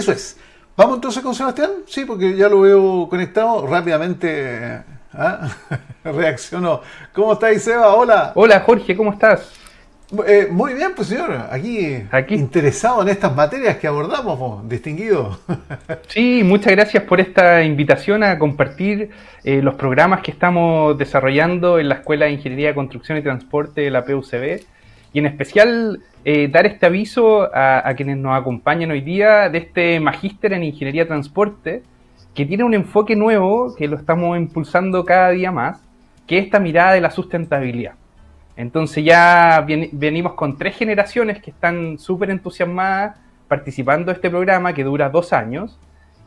Eso es. Vamos entonces con Sebastián, sí, porque ya lo veo conectado. Rápidamente reaccionó. ¿Cómo estáis, Seba? Hola. Hola Jorge, ¿cómo estás? Muy bien, pues señor. Aquí Aquí. interesado en estas materias que abordamos, distinguido. Sí, muchas gracias por esta invitación a compartir los programas que estamos desarrollando en la Escuela de Ingeniería de Construcción y Transporte de la PUCB y en especial dar este aviso a quienes nos acompañan hoy día de este magíster en Ingeniería de Transporte que tiene un enfoque nuevo que lo estamos impulsando cada día más, que es esta mirada de la sustentabilidad. Entonces ya venimos con 3 generaciones que están súper entusiasmadas participando de este programa que dura 2 años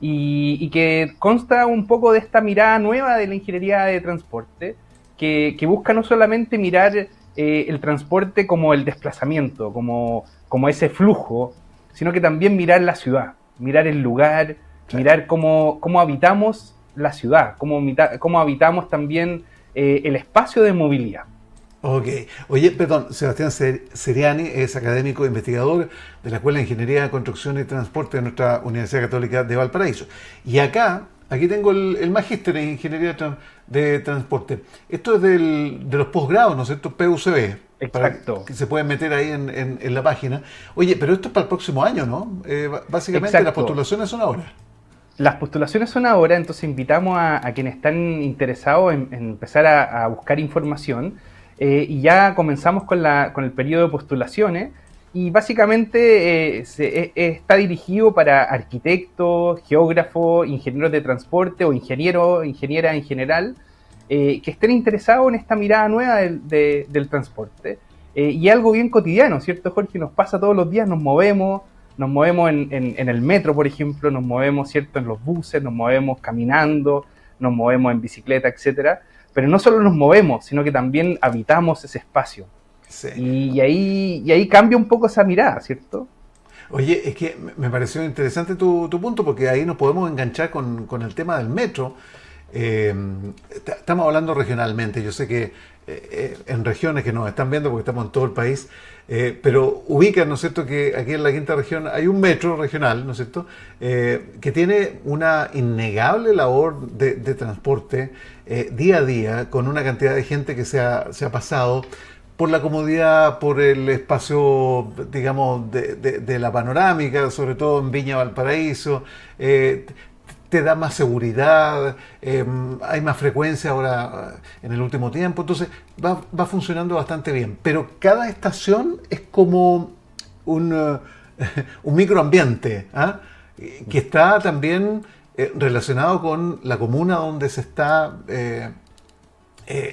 y que consta un poco de esta mirada nueva de la ingeniería de transporte que busca no solamente mirar el transporte como el desplazamiento, como ese flujo, sino que también mirar la ciudad, mirar el lugar, Claro. mirar cómo habitamos la ciudad, cómo habitamos también el espacio de movilidad. Ok. Oye, perdón, Sebastián Seriani es académico e investigador de la Escuela de Ingeniería, Construcción y Transporte de nuestra Universidad Católica de Valparaíso. Y aquí tengo el magíster en Ingeniería de Transporte. Esto es de los posgrados, ¿no es cierto? PUCB, para Exacto, que se pueden meter ahí en la página. Oye, pero esto es para el próximo año, ¿no? Básicamente las exacto. postulaciones son ahora. Las postulaciones son ahora, entonces invitamos a quienes están interesados en empezar a buscar información y ya comenzamos con el periodo de postulaciones y básicamente está dirigido para arquitectos, geógrafos, ingenieros de transporte o ingenieros, ingenieras en general que estén interesados en esta mirada nueva del transporte. Y algo bien cotidiano, ¿cierto, Jorge? Nos pasa todos los días, nos movemos en el metro, por ejemplo, nos movemos, ¿cierto?, en los buses, nos movemos caminando, nos movemos en bicicleta, etcétera. Pero no solo nos movemos, sino que también habitamos ese espacio. Sí. Y ahí cambia un poco esa mirada, ¿cierto? Oye, es que me pareció interesante tu punto porque ahí nos podemos enganchar con el tema del metro. Eh, Estamos hablando regionalmente, yo sé que en regiones que nos están viendo porque estamos en todo el país, pero ubican, ¿no es cierto?, que aquí en la quinta región hay un metro regional, ¿no es cierto?, que tiene una innegable labor de transporte día a día con una cantidad de gente que se ha pasado por la comodidad, por el espacio, digamos, de la panorámica, sobre todo en Viña Valparaíso. Te da más seguridad, hay más frecuencia ahora en el último tiempo, entonces va funcionando bastante bien. Pero cada estación es como un microambiente, ¿ah? Que está también relacionado con la comuna donde se está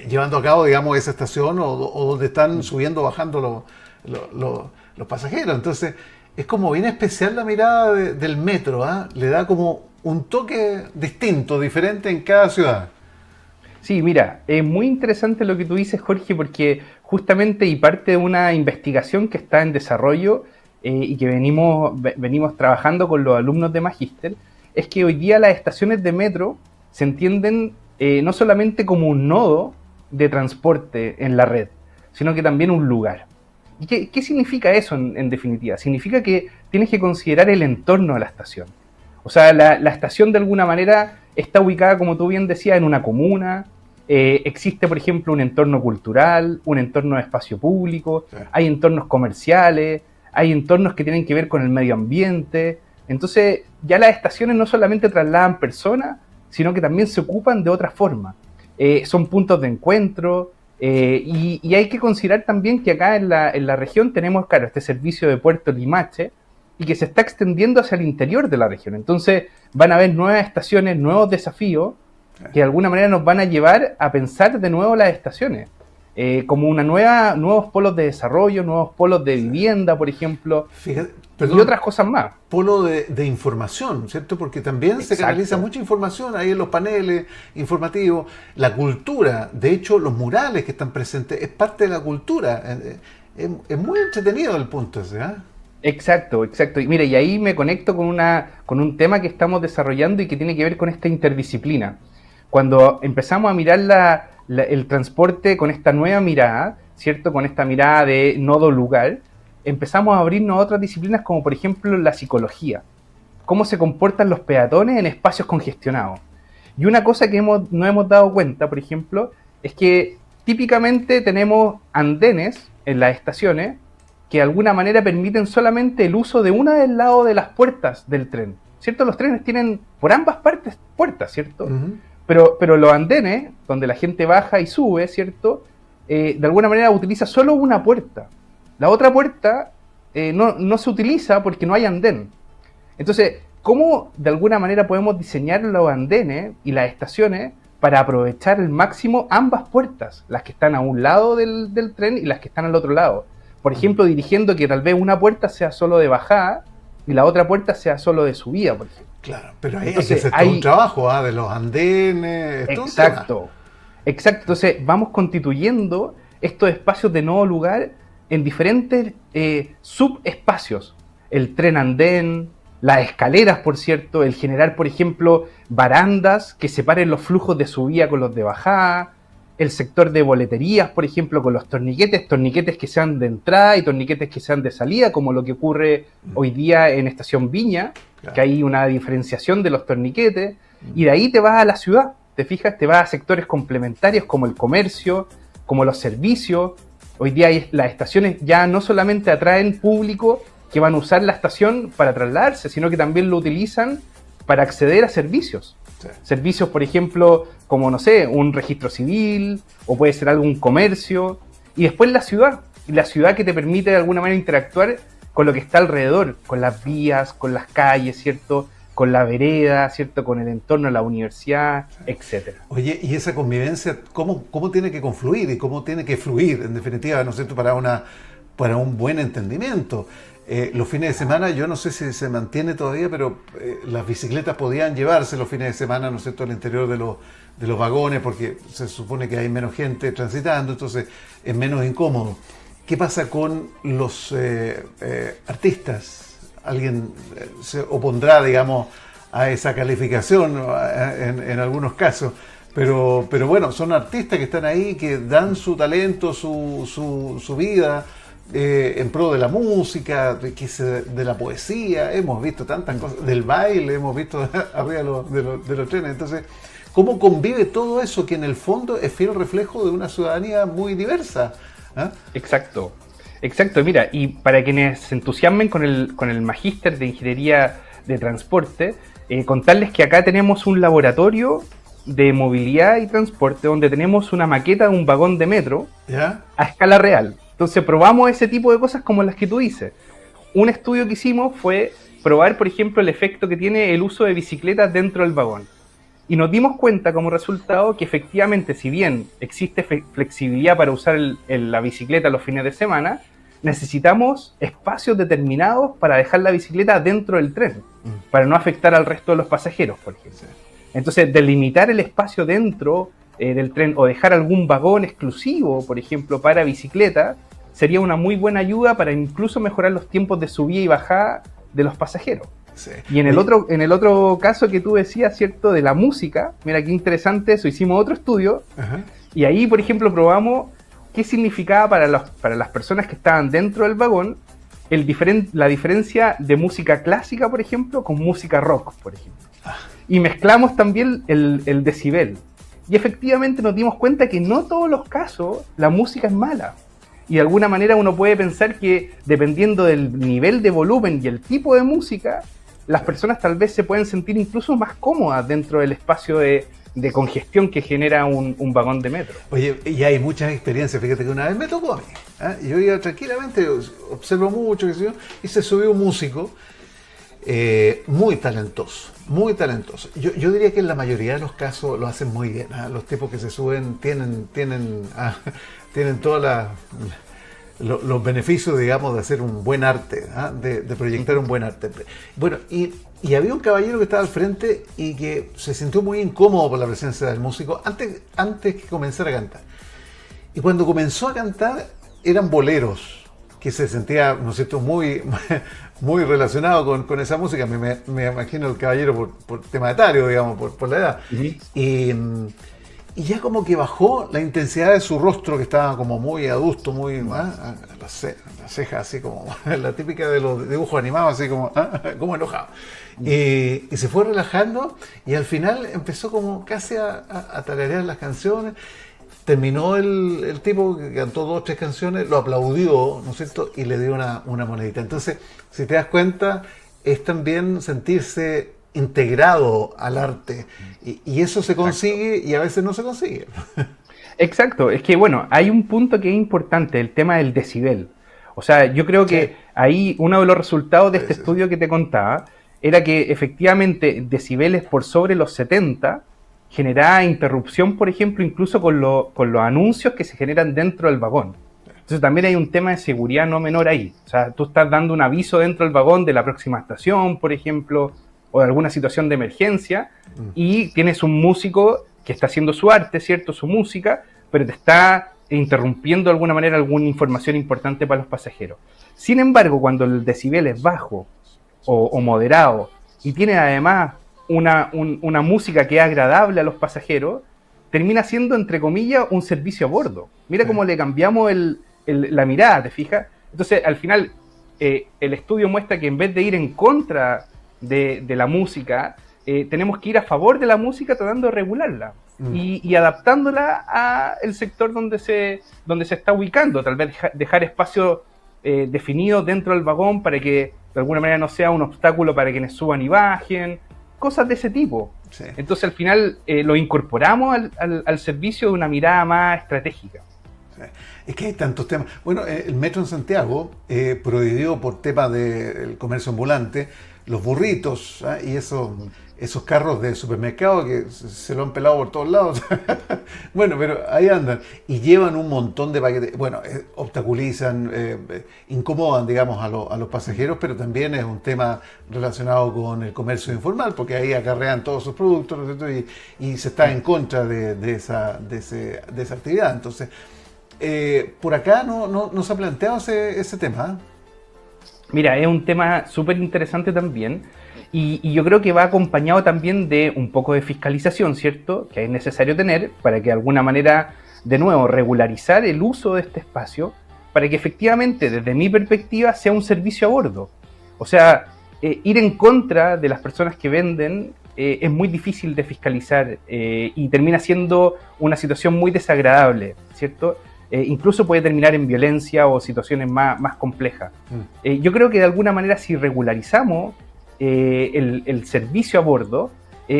llevando a cabo, digamos, esa estación o donde están subiendo o bajando los pasajeros. Entonces, es como bien especial la mirada del metro, ¿ah? Le da como un toque distinto, diferente en cada ciudad. Sí, mira, es muy interesante lo que tú dices, Jorge, porque justamente y parte de una investigación que está en desarrollo y que venimos trabajando con los alumnos de Magíster, es que hoy día las estaciones de metro se entienden no solamente como un nodo de transporte en la red, sino que también un lugar. ¿Y qué significa eso en definitiva? Significa que tienes que considerar el entorno de la estación. O sea, la estación de alguna manera está ubicada, como tú bien decías, en una comuna. Existe, por ejemplo, un entorno cultural, un entorno de espacio público, Sí. hay entornos comerciales, hay entornos que tienen que ver con el medio ambiente. Entonces, ya las estaciones no solamente trasladan personas, sino que también se ocupan de otra forma. Son puntos de encuentro y hay que considerar también que acá en la región tenemos, claro, este servicio de Puerto Limache, y que se está extendiendo hacia el interior de la región. Entonces van a haber nuevas estaciones, nuevos desafíos que de alguna manera nos van a llevar a pensar de nuevo las estaciones, como nuevos polos de desarrollo, nuevos polos de vivienda, por ejemplo, Fíjate, y perdón, otras cosas más. polo de información, ¿cierto? Porque también se canaliza Exacto. mucha información ahí en los paneles informativos. La cultura, de hecho, los murales que están presentes, es parte de la cultura. Es muy entretenido el punto ese, ¿ah? Exacto, exacto. Y mira, y ahí me conecto con un tema que estamos desarrollando y que tiene que ver con esta interdisciplina. Cuando empezamos a mirar el transporte con esta nueva mirada, ¿cierto? Con esta mirada de nodo lugar, empezamos a abrirnos a otras disciplinas como por ejemplo la psicología. cómo se comportan los peatones en espacios congestionados. Y una cosa que no hemos dado cuenta, por ejemplo, es que típicamente tenemos andenes en las estaciones que de alguna manera permiten solamente el uso de una del lado de las puertas del tren, ¿cierto? Los trenes tienen por ambas partes puertas, ¿cierto? Uh-huh. Pero los andenes, donde la gente baja y sube, ¿cierto? De alguna manera utiliza solo una puerta. La otra puerta no se utiliza porque no hay andén. Entonces, ¿cómo de alguna manera podemos diseñar los andenes y las estaciones para aprovechar al máximo ambas puertas? Las que están a un lado del tren y las que están al otro lado. Por ejemplo, dirigiendo que tal vez una puerta sea solo de bajada y la otra puerta sea solo de subida, por ejemplo. Claro, pero ahí entonces, hay que hacer todo un trabajo de los andenes. Exacto. Entonces, vamos constituyendo estos espacios de nuevo lugar en diferentes subespacios. El tren andén, las escaleras, por cierto, el generar, por ejemplo, barandas que separen los flujos de subida con los de bajada, el sector de boleterías, por ejemplo, con los torniquetes que sean de entrada y torniquetes que sean de salida, como lo que ocurre hoy día en Estación Viña, claro, que hay una diferenciación de los torniquetes, y de ahí te vas a la ciudad, te fijas, te vas a sectores complementarios como el comercio, como los servicios. Hoy día las estaciones ya no solamente atraen público que van a usar la estación para trasladarse, sino que también lo utilizan para acceder a servicios. Sí. Servicios, por ejemplo, como, no sé, un registro civil, o puede ser algún comercio, y después la ciudad que te permite de alguna manera interactuar con lo que está alrededor, con las vías, con las calles, ¿cierto?, con la vereda, ¿cierto?, con el entorno de la universidad, etcétera. Oye, y esa convivencia, ¿cómo tiene que confluir y cómo tiene que fluir, en definitiva, ¿no es cierto?, para un buen entendimiento? Los fines de semana, yo no sé si se mantiene todavía, pero las bicicletas podían llevarse los fines de semana, ¿no es cierto?, al interior de los vagones, porque se supone que hay menos gente transitando, entonces es menos incómodo. ¿Qué pasa con los artistas? Alguien se opondrá, digamos, a esa calificación en algunos casos, pero bueno, son artistas que están ahí, que dan su talento, su vida en pro de la música, de la poesía. Hemos visto tantas cosas, del baile, hemos visto arriba de los trenes. Entonces, ¿cómo convive todo eso que en el fondo es fiel reflejo de una ciudadanía muy diversa? Exacto, mira, y para quienes se entusiasmen con el magíster de Ingeniería de Transporte, contarles que acá tenemos un laboratorio de movilidad y transporte donde tenemos una maqueta de un vagón de metro, ¿ya?, a escala real. Entonces probamos ese tipo de cosas como las que tú dices. Un estudio que hicimos fue probar, por ejemplo, el efecto que tiene el uso de bicicletas dentro del vagón. Y nos dimos cuenta como resultado que efectivamente, si bien existe flexibilidad para usar la bicicleta los fines de semana, necesitamos espacios determinados para dejar la bicicleta dentro del tren, para no afectar al resto de los pasajeros, por ejemplo. Entonces, delimitar el espacio dentro del tren o dejar algún vagón exclusivo, por ejemplo, para bicicleta, sería una muy buena ayuda para incluso mejorar los tiempos de subida y bajada de los pasajeros. Sí. Y en el otro caso que tú decías, ¿cierto?, de la música, mira qué interesante eso, hicimos otro estudio, uh-huh, y ahí, por ejemplo, probamos qué significaba para las personas que estaban dentro del vagón la diferencia de música clásica, por ejemplo, con música rock, por ejemplo. Y mezclamos también el decibel. Y efectivamente nos dimos cuenta que no todos los casos la música es mala. Y de alguna manera uno puede pensar que dependiendo del nivel de volumen y el tipo de música, las personas tal vez se pueden sentir incluso más cómodas dentro del espacio de congestión que genera un vagón de metro. Oye, y hay muchas experiencias. Fíjate que una vez me tocó a mí, yo iba tranquilamente, observo mucho, qué sé yo, y se subió un músico muy talentoso. Yo diría que en la mayoría de los casos lo hacen muy bien. Los tipos que se suben tienen todos los beneficios, digamos, de hacer un buen arte, de proyectar un buen arte. Bueno, y había un caballero que estaba al frente y que se sintió muy incómodo por la presencia del músico antes que comenzara a cantar. Y cuando comenzó a cantar, eran boleros, que se sentía, ¿no es cierto?, muy relacionado con esa música. Me imagino el caballero por tema etario, digamos, por la edad. Uh-huh. y ya como que bajó la intensidad de su rostro, que estaba como muy adusto, muy las cejas así como la típica de los dibujos animados, así como, como enojado. Y se fue relajando y al final empezó como casi a tararear las canciones. Terminó el tipo que cantó 2 o 3 canciones, lo aplaudió, ¿no es cierto? Y le dio una monedita. Entonces, si te das cuenta, es también sentirse integrado al arte. Y eso se consigue. Exacto. Y a veces no se consigue. Exacto. Es que, bueno, hay un punto que es importante, el tema del decibel. O sea, yo creo que ahí uno de los resultados de este estudio que te contaba era que efectivamente decibeles por sobre los 70 generaba interrupción, por ejemplo, incluso con los anuncios que se generan dentro del vagón. Entonces también hay un tema de seguridad no menor ahí. O sea, tú estás dando un aviso dentro del vagón de la próxima estación, por ejemplo, o de alguna situación de emergencia, y tienes un músico que está haciendo su arte, ¿cierto? Su música, pero te está interrumpiendo de alguna manera alguna información importante para los pasajeros. Sin embargo, cuando el decibel es bajo o moderado, y tiene además una música que es agradable a los pasajeros, termina siendo, entre comillas, un servicio a bordo. Mira cómo le cambiamos la mirada, ¿te fijas? Entonces, al final, el estudio muestra que en vez de ir en contra de la música, tenemos que ir a favor de la música tratando de regularla y adaptándola al sector donde se está ubicando. Tal vez dejar espacios definidos dentro del vagón para que de alguna manera no sea un obstáculo para quienes suban y bajen, cosas de ese tipo. Sí. Entonces al final lo incorporamos al servicio de una mirada más estratégica. Sí. Es que hay tantos temas. Bueno, el metro en Santiago prohibió por tema del comercio ambulante los burritos, y esos carros de supermercado que se lo han pelado por todos lados. Bueno, pero ahí andan y llevan un montón de paquetes. Bueno, obstaculizan, incomodan, digamos, a los pasajeros, pero también es un tema relacionado con el comercio informal, porque ahí acarrean todos sus productos, ¿no es cierto? Y se está en contra de esa actividad. Entonces, por acá no se ha planteado ese tema, ¿eh? Mira, es un tema súper interesante también y yo creo que va acompañado también de un poco de fiscalización, ¿cierto? Que es necesario tener para que de alguna manera, de nuevo, regularizar el uso de este espacio para que efectivamente, desde mi perspectiva, sea un servicio a bordo. O sea, ir en contra de las personas que venden es muy difícil de fiscalizar y termina siendo una situación muy desagradable, ¿cierto? Incluso puede terminar en violencia o situaciones más complejas. Yo creo que de alguna manera si regularizamos el servicio a bordo,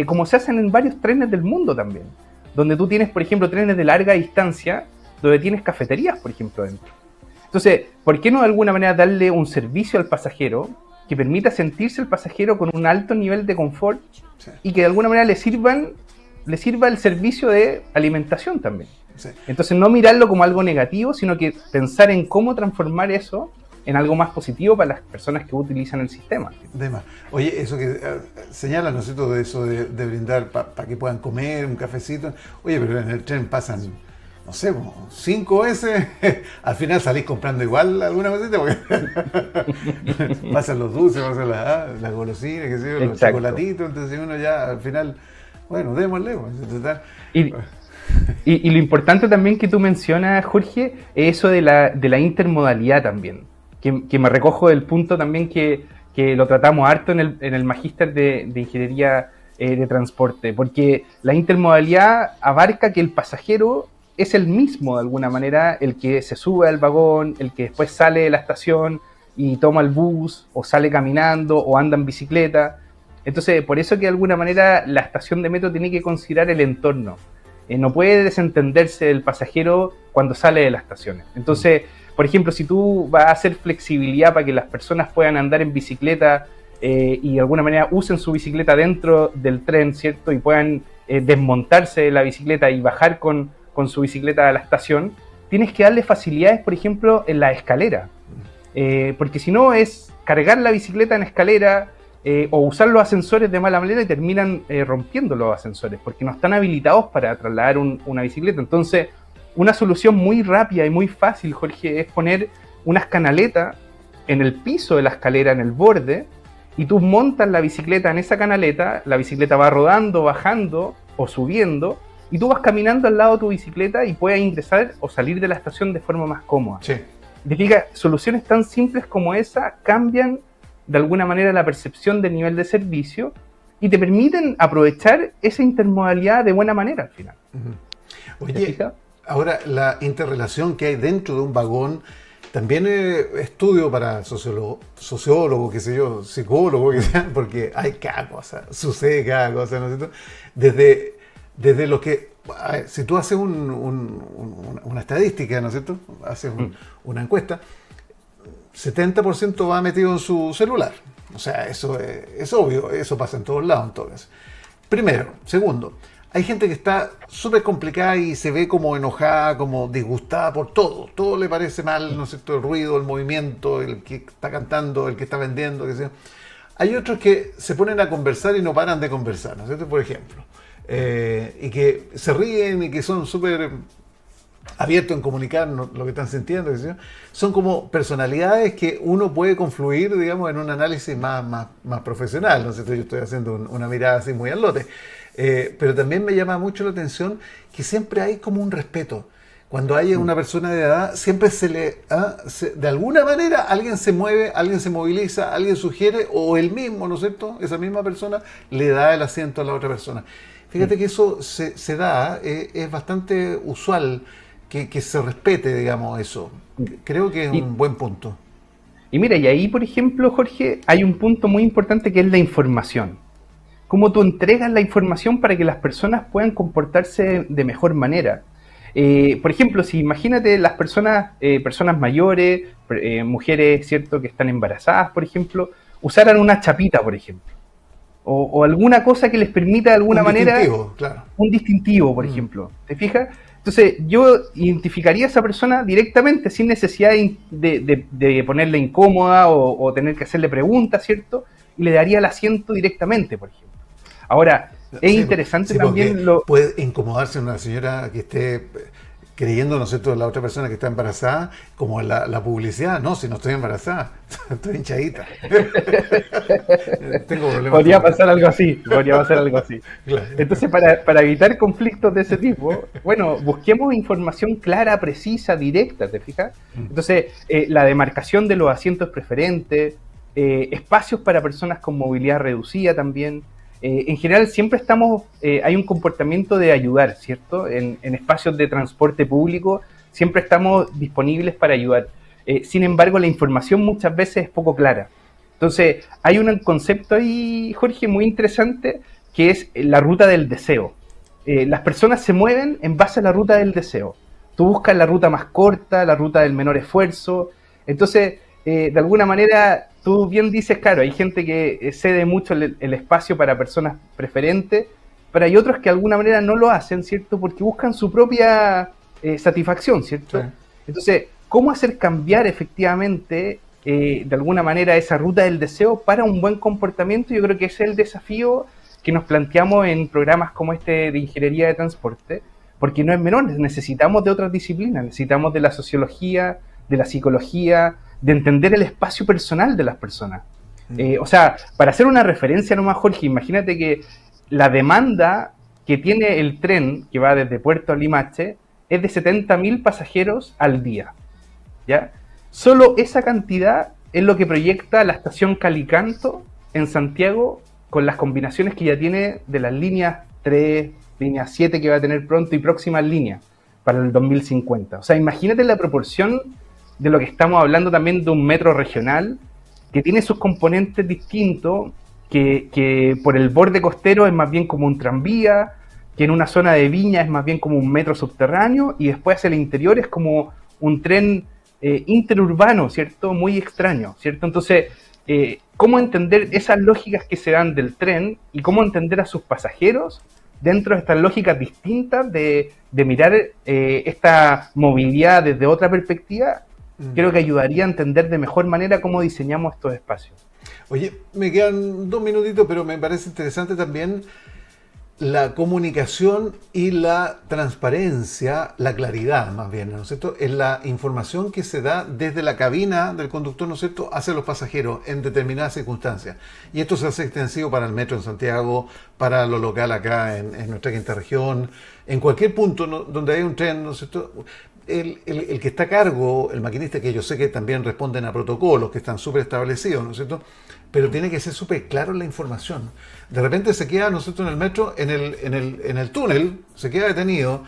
como se hacen en varios trenes del mundo también, donde tú tienes, por ejemplo, trenes de larga distancia, donde tienes cafeterías, por ejemplo, dentro. Entonces, ¿por qué no de alguna manera darle un servicio al pasajero que permita sentirse el pasajero con un alto nivel de confort y que de alguna manera le sirva el servicio de alimentación también? Sí. Entonces no mirarlo como algo negativo, sino que pensar en cómo transformar eso en algo más positivo para las personas que utilizan el sistema. Oye, eso que señalas, ¿no es cierto?, de eso de brindar para que puedan comer un cafecito. Oye, pero en el tren pasan, no sé, 5 veces, al final salís comprando igual alguna cosita, porque pasan los dulces, pasan las golosinas, qué sé yo, los chocolatitos, entonces uno ya al final, bueno, démosle, total. Y lo importante también que tú mencionas, Jorge, es eso de la intermodalidad también, que me recojo del punto también que lo tratamos harto en el magíster de ingeniería de transporte, porque la intermodalidad abarca que el pasajero es el mismo de alguna manera, el que se sube al vagón, el que después sale de la estación y toma el bus, o sale caminando, o anda en bicicleta. Entonces, por eso que de alguna manera la estación de metro tiene que considerar el entorno. No puede desentenderse del pasajero cuando sale de las estaciones. Entonces, por ejemplo, si tú vas a hacer flexibilidad para que las personas puedan andar en bicicleta y de alguna manera usen su bicicleta dentro del tren, ¿cierto? Y puedan desmontarse de la bicicleta y bajar con su bicicleta a la estación, tienes que darle facilidades, por ejemplo, en la escalera. Porque si no es cargar la bicicleta en escalera, o usar los ascensores de mala manera y terminan rompiendo los ascensores porque no están habilitados para trasladar una bicicleta. Entonces, una solución muy rápida y muy fácil, Jorge, es poner unas canaletas en el piso de la escalera, en el borde, y tú montas la bicicleta en esa canaleta, la bicicleta va rodando, bajando o subiendo, y tú vas caminando al lado de tu bicicleta y puedes ingresar o salir de la estación de forma más cómoda. Sí. Te fijas, soluciones tan simples como esa cambian de alguna manera la percepción del nivel de servicio y te permiten aprovechar esa intermodalidad de buena manera al final. Oye, ahora la interrelación que hay dentro de un vagón, también estudio para sociólogo, qué sé yo, psicólogo, que sea, porque hay cada cosa, sucede cada cosa, ¿no es cierto? Desde lo que, a ver, si tú haces una estadística, ¿no es cierto? Haces una encuesta, 70% va metido en su celular. O sea, eso es obvio, eso pasa en todos lados, en todo caso. Primero. Segundo, hay gente que está súper complicada y se ve como enojada, como disgustada por todo. Todo le parece mal, ¿no es cierto? El ruido, el movimiento, el que está cantando, el que está vendiendo, qué sé yo. Hay otros que se ponen a conversar y no paran de conversar, ¿no es cierto? Por ejemplo. Y que se ríen y que son súper abiertos en comunicar lo que están sintiendo, qué sé yo. Son como personalidades que uno puede confluir, digamos, en un análisis más profesional, ¿no es cierto? Yo estoy haciendo una mirada así muy al lote. Pero también me llama mucho la atención que siempre hay como un respeto. Cuando hay una persona de edad, siempre de alguna manera alguien se mueve, alguien se moviliza, alguien sugiere, o él mismo, ¿no es cierto? Esa misma persona le da el asiento a la otra persona. Fíjate que eso se da, es bastante usual que se respete, digamos, eso. Creo que es un buen punto. Y mira, y ahí, por ejemplo, Jorge, hay un punto muy importante que es la información. Cómo tú entregas la información para que las personas puedan comportarse de mejor manera. Por ejemplo, si imagínate las personas mayores, mujeres, ¿cierto?, que están embarazadas, por ejemplo, usaran una chapita, por ejemplo, o alguna cosa que les permita de alguna manera claro. Un distintivo, por ejemplo. ¿Te fijas? Entonces, yo identificaría a esa persona directamente, sin necesidad de ponerle incómoda o tener que hacerle preguntas, ¿cierto? Y le daría el asiento directamente, por ejemplo. Ahora, es interesante también puede incomodarse una señora que esté creyendo, ¿no es cierto?, la otra persona que está embarazada, como la publicidad. No, si no estoy embarazada, estoy hinchadita. Tengo problemas. Podría pasar algo así. Claro. Entonces, para evitar conflictos de ese tipo, bueno, busquemos información clara, precisa, directa, ¿te fijas? Entonces, la demarcación de los asientos preferentes, espacios para personas con movilidad reducida también. En general siempre hay un comportamiento de ayudar, ¿cierto? En espacios de transporte público siempre estamos disponibles para ayudar. Sin embargo, la información muchas veces es poco clara. Entonces, hay un concepto ahí, Jorge, muy interesante, que es la ruta del deseo. Las personas se mueven en base a la ruta del deseo. Tú buscas la ruta más corta, la ruta del menor esfuerzo. Entonces, de alguna manera, tú bien dices, claro, hay gente que cede mucho el espacio para personas preferentes, pero hay otros que de alguna manera no lo hacen, ¿cierto? Porque buscan su propia satisfacción, ¿cierto? Sí. Entonces, ¿cómo hacer cambiar efectivamente, de alguna manera, esa ruta del deseo para un buen comportamiento? Yo creo que ese es el desafío que nos planteamos en programas como este de ingeniería de transporte, porque no es menor, necesitamos de otras disciplinas, necesitamos de la sociología, de la psicología, de entender el espacio personal de las personas. O sea, para hacer una referencia nomás, Jorge, imagínate que la demanda que tiene el tren que va desde Puerto a Limache es de 70.000 pasajeros al día, ¿ya? Solo esa cantidad es lo que proyecta la estación Calicanto en Santiago con las combinaciones que ya tiene de las líneas 3, línea 7 que va a tener pronto y próximas líneas para el 2050. O sea, imagínate la proporción de lo que estamos hablando también de un metro regional que tiene sus componentes distintos, que por el borde costero es más bien como un tranvía, que en una zona de Viña es más bien como un metro subterráneo, y después hacia el interior es como un tren interurbano, ¿cierto? Muy extraño, ¿cierto? Entonces, ¿cómo entender esas lógicas que se dan del tren y cómo entender a sus pasajeros dentro de estas lógicas distintas de mirar esta movilidad desde otra perspectiva? Creo que ayudaría a entender de mejor manera cómo diseñamos estos espacios. Oye, me quedan 2 minutitos, pero me parece interesante también la comunicación y la transparencia, la claridad más bien, ¿no es cierto? Es la información que se da desde la cabina del conductor, ¿no es cierto?, hacia los pasajeros en determinadas circunstancias. Y esto se hace extensivo para el metro en Santiago, para lo local acá en nuestra quinta región, en cualquier punto, ¿no?, donde hay un tren, ¿no es cierto? El que está a cargo, el maquinista, que yo sé que también responden a protocolos que están súper establecidos, ¿no es cierto?, pero tiene que ser súper claro la información. De repente se queda, nosotros en el metro, en el túnel, se queda detenido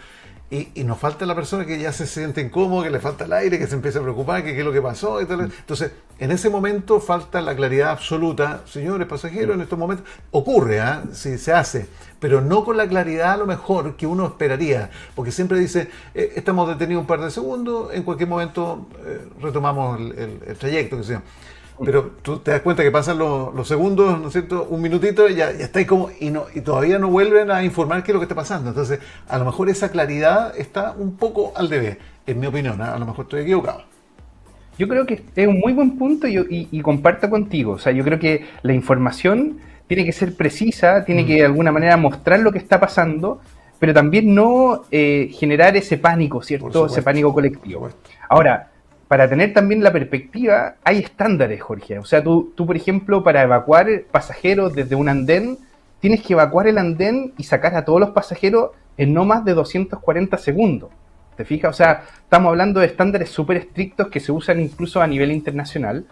y nos falta la persona que ya se siente incómodo, que le falta el aire, que se empieza a preocupar, que qué es lo que pasó y tal. Entonces, en ese momento falta la claridad absoluta. Señores pasajeros, en estos momentos ocurre, sí, se hace, pero no con la claridad a lo mejor que uno esperaría, porque siempre dice, estamos detenidos un par de segundos, en cualquier momento retomamos el trayecto, que sea. Pero tú te das cuenta que pasan los segundos, ¿no es cierto?, un minutito y ya estáis como, y todavía no vuelven a informar qué es lo que está pasando. Entonces, a lo mejor esa claridad está un poco al debe, en mi opinión, a lo mejor estoy equivocado. Yo creo que es un muy buen punto y comparto contigo. O sea, yo creo que la información tiene que ser precisa, tiene que de alguna manera mostrar lo que está pasando, pero también no generar ese pánico, ¿cierto? Ese pánico colectivo. Ahora, para tener también la perspectiva, hay estándares, Jorge. O sea, tú, por ejemplo, para evacuar pasajeros desde un andén, tienes que evacuar el andén y sacar a todos los pasajeros en no más de 240 segundos. ¿Te fijas? O sea, estamos hablando de estándares súper estrictos que se usan incluso a nivel internacional.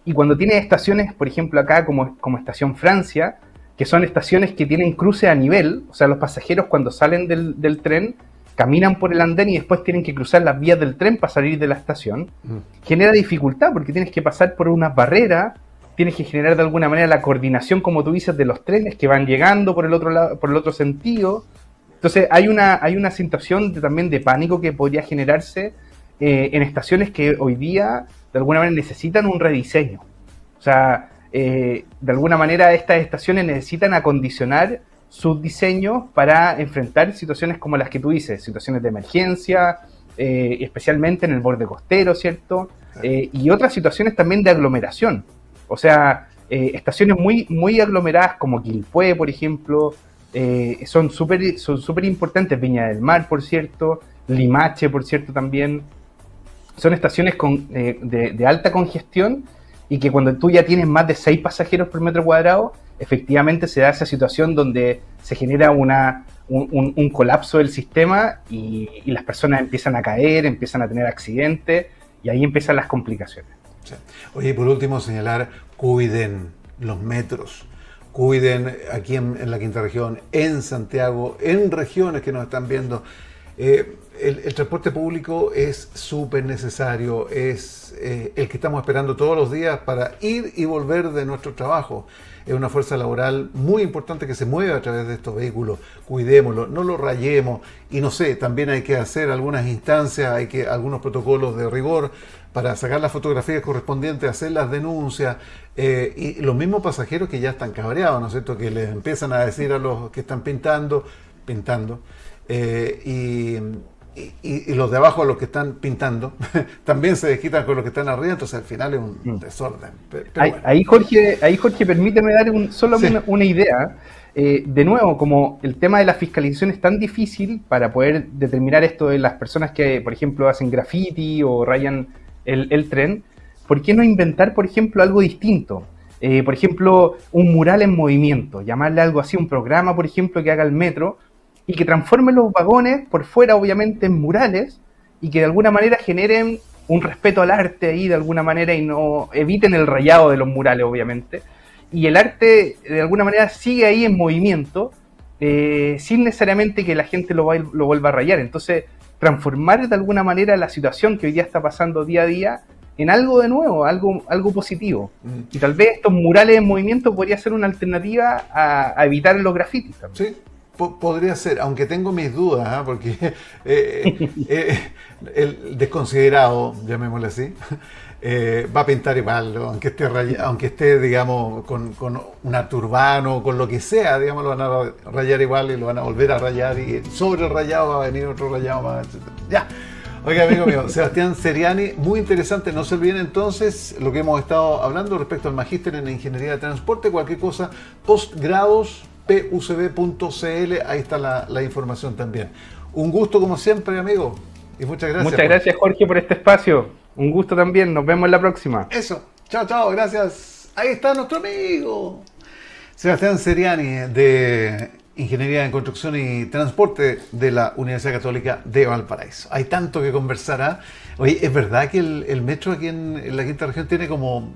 Y cuando tienes estaciones, por ejemplo, acá como Estación Francia, que son estaciones que tienen cruce a nivel, o sea, los pasajeros cuando salen del tren caminan por el andén y después tienen que cruzar las vías del tren para salir de la estación, genera dificultad porque tienes que pasar por unas barreras, tienes que generar de alguna manera la coordinación, como tú dices, de los trenes que van llegando por el otro lado, por el otro sentido. Entonces hay una situación también de pánico que podría generarse en estaciones que hoy día de alguna manera necesitan un rediseño. O sea, de alguna manera estas estaciones necesitan acondicionar sus diseños para enfrentar situaciones como las que tú dices, situaciones de emergencia, especialmente en el borde costero, ¿cierto? Y otras situaciones también de aglomeración. O sea, estaciones muy aglomeradas como Quilpué, por ejemplo, son súper importantes. Viña del Mar, por cierto, Limache, por cierto, también. Son estaciones de alta congestión y que cuando tú ya tienes más de 6 pasajeros por metro cuadrado, efectivamente se da esa situación donde se genera un colapso del sistema y las personas empiezan a caer, empiezan a tener accidentes y ahí empiezan las complicaciones. Sí. Oye, y por último señalar, cuiden los metros, cuiden aquí en la quinta región, en Santiago, en regiones que nos están viendo. El transporte público es súper necesario, es el que estamos esperando todos los días para ir y volver de nuestro trabajo. Es una fuerza laboral muy importante que se mueve a través de estos vehículos. Cuidémoslo, no lo rayemos. Y no sé, también hay que hacer algunas instancias, algunos protocolos de rigor para sacar las fotografías correspondientes, hacer las denuncias. Y los mismos pasajeros que ya están cabreados, ¿no es cierto?, que les empiezan a decir a los que están pintando. Y los de abajo, los que están pintando, también se desquitan con los que están arriba, entonces al final es un desorden. Pero bueno. Ahí, Jorge, permíteme dar solo Sí. una idea. De nuevo, como el tema de la fiscalización es tan difícil para poder determinar esto de las personas que, por ejemplo, hacen graffiti o rayan el tren, ¿por qué no inventar, por ejemplo, algo distinto? Por ejemplo, un mural en movimiento, llamarle algo así, un programa, por ejemplo, que haga el metro, y que transformen los vagones por fuera, obviamente, en murales, y que de alguna manera generen un respeto al arte ahí, de alguna manera, y no eviten el rayado de los murales, obviamente. Y el arte, de alguna manera, sigue ahí en movimiento, sin necesariamente que la gente lo vuelva a rayar. Entonces, transformar de alguna manera la situación que hoy día está pasando día a día en algo de nuevo, algo positivo. Y tal vez estos murales en movimiento podría ser una alternativa a evitar los grafitis también. Sí, podría ser, aunque tengo mis dudas, porque el desconsiderado, llamémosle así, va a pintar igual, aunque esté, digamos, con un arte urbano, con lo que sea, digamos, lo van a rayar igual y lo van a volver a rayar, y sobre el rayado va a venir otro rayado más, etc. Ya. Oiga, amigo mío, Sebastián Seriani, muy interesante. No se olviden entonces lo que hemos estado hablando respecto al magíster en Ingeniería de Transporte. Cualquier cosa, postgrados, pucb.cl, ahí está la información también. Un gusto como siempre, amigo, y muchas gracias. Muchas gracias, Jorge, por este espacio. Un gusto también, nos vemos en la próxima. Eso, chao, gracias. Ahí está nuestro amigo Sebastián Seriani, de Ingeniería en Construcción y Transporte de la Universidad Católica de Valparaíso. Hay tanto que conversar, ¿eh? Oye, ¿es verdad que el metro aquí en la quinta región tiene como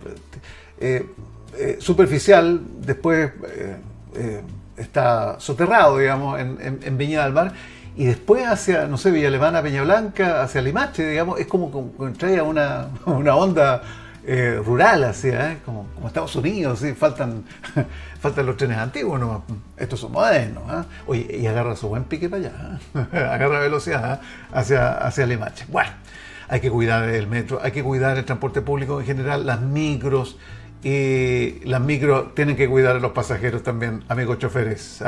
superficial, después está soterrado, digamos, en Viña del Mar, y después hacia, no sé, Villa Alemana, Peña Blanca, hacia Limache, digamos, es como trae una onda rural, así, como Estados Unidos, ¿sí? faltan los trenes antiguos, ¿no? Estos son modernos. Oye, y agarra su buen pique para allá, agarra velocidad hacia Limache. Bueno, hay que cuidar el metro, hay que cuidar el transporte público en general, las micros, y las micros tienen que cuidar a los pasajeros también, amigos choferes.